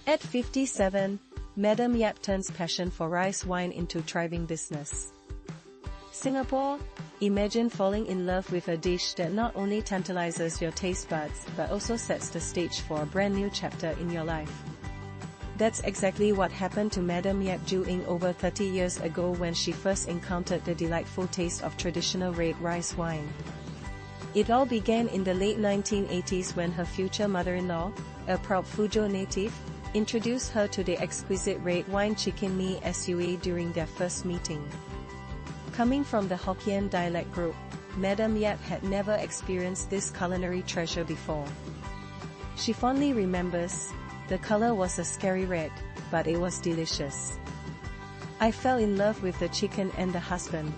At 57, Madam Yap turns passion for rice wine into thriving business. Singapore, imagine falling in love with a dish that not only tantalizes your taste buds but also sets the stage for a brand new chapter in your life. That's exactly what happened to Madam Yap Joo Eng over 30 years ago when she first encountered the delightful taste of traditional red rice wine. It all began in the late 1980s when her future mother-in-law, a proud Fuzhou native, introduced her to the exquisite red wine chicken mee sua during their first meeting. Coming from the Hokkien dialect group, Madam Yap had never experienced this culinary treasure before. She fondly remembers, the color was a scary red, but it was delicious. I fell in love with the chicken and the husband.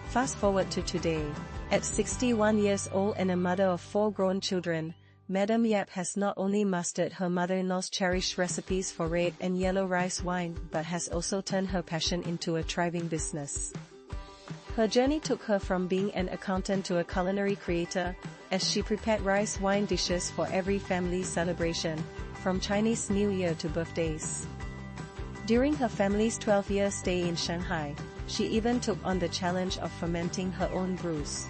Fast forward to today. At 61 years old and a mother of 4 grown children, Madam Yap has not only mastered her mother-in-law's cherished recipes for red and yellow rice wine but has also turned her passion into a thriving business. Her journey took her from being an accountant to a culinary creator, as she prepared rice wine dishes for every family celebration, from Chinese New Year to birthdays. During her family's 12-year stay in Shanghai, she even took on the challenge of fermenting her own brews.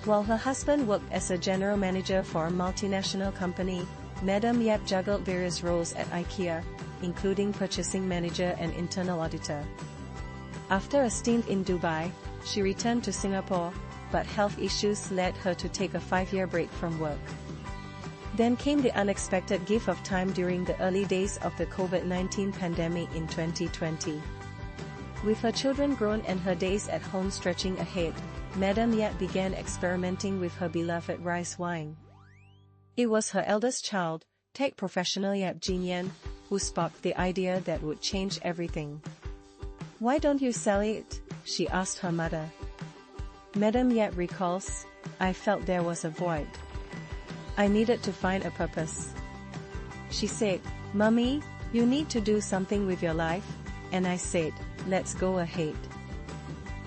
While her husband worked as a general manager for a multinational company, Madam Yap juggled various roles at IKEA, including purchasing manager and internal auditor. After a stint in Dubai, she returned to Singapore, but health issues led her to take a 5-year break from work. Then came the unexpected gift of time during the early days of the COVID-19 pandemic in 2020. With her children grown and her days at home stretching ahead, Madam Yap began experimenting with her beloved rice wine. It was her eldest child, tech professional Yap Jin, who sparked the idea that would change everything. "Why don't you sell it?" she asked her mother. Madam Yap recalls, "I felt there was a void. I needed to find a purpose." She said, "Mummy, you need to do something with your life," and I said, "Let's go ahead."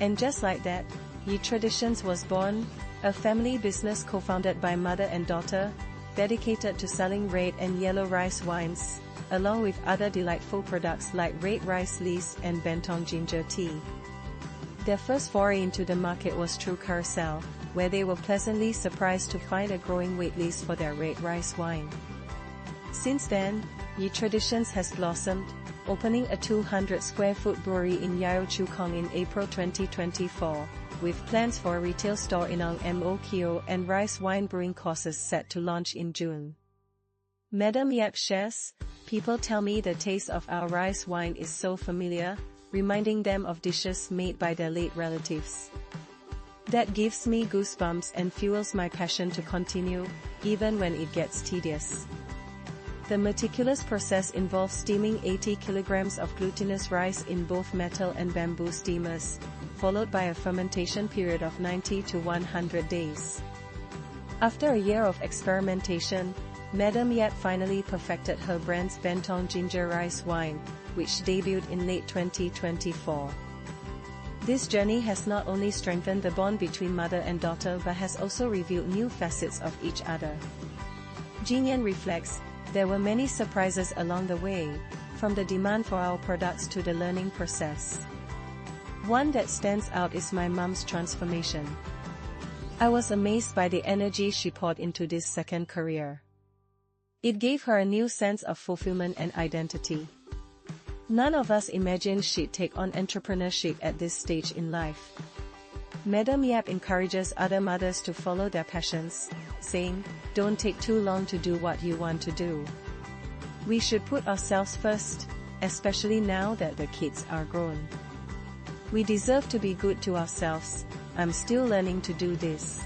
And just like that, Yi Traditions was born, a family business co-founded by mother and daughter, dedicated to selling red and yellow rice wines, along with other delightful products like red rice lees and bentong ginger tea. Their first foray into the market was through Carousel, where they were pleasantly surprised to find a growing waitlist for their red rice wine. Since then, Yi Traditions has blossomed, opening a 200-square-foot brewery in Yio Chu Kang in April 2024, with plans for a retail store in Ang Mo Kio and rice wine brewing courses set to launch in June. Madam Yap shares, "People tell me the taste of our rice wine is so familiar, reminding them of dishes made by their late relatives. That gives me goosebumps and fuels my passion to continue, even when it gets tedious." The meticulous process involves steaming 80 kilograms of glutinous rice in both metal and bamboo steamers, followed by a fermentation period of 90 to 100 days. After a year of experimentation, Madam Yap finally perfected her brand's bentong ginger rice wine, which debuted in late 2024. This journey has not only strengthened the bond between mother and daughter but has also revealed new facets of each other. Jin reflects, "There were many surprises along the way, from the demand for our products to the learning process. One that stands out is my mom's transformation. I was amazed by the energy she poured into this second career. It gave her a new sense of fulfillment and identity. None of us imagined she'd take on entrepreneurship at this stage in life." Madam Yap encourages other mothers to follow their passions, saying, "Don't take too long to do what you want to do. We should put ourselves first, especially now that the kids are grown. We deserve to be good to ourselves. I'm still learning to do this."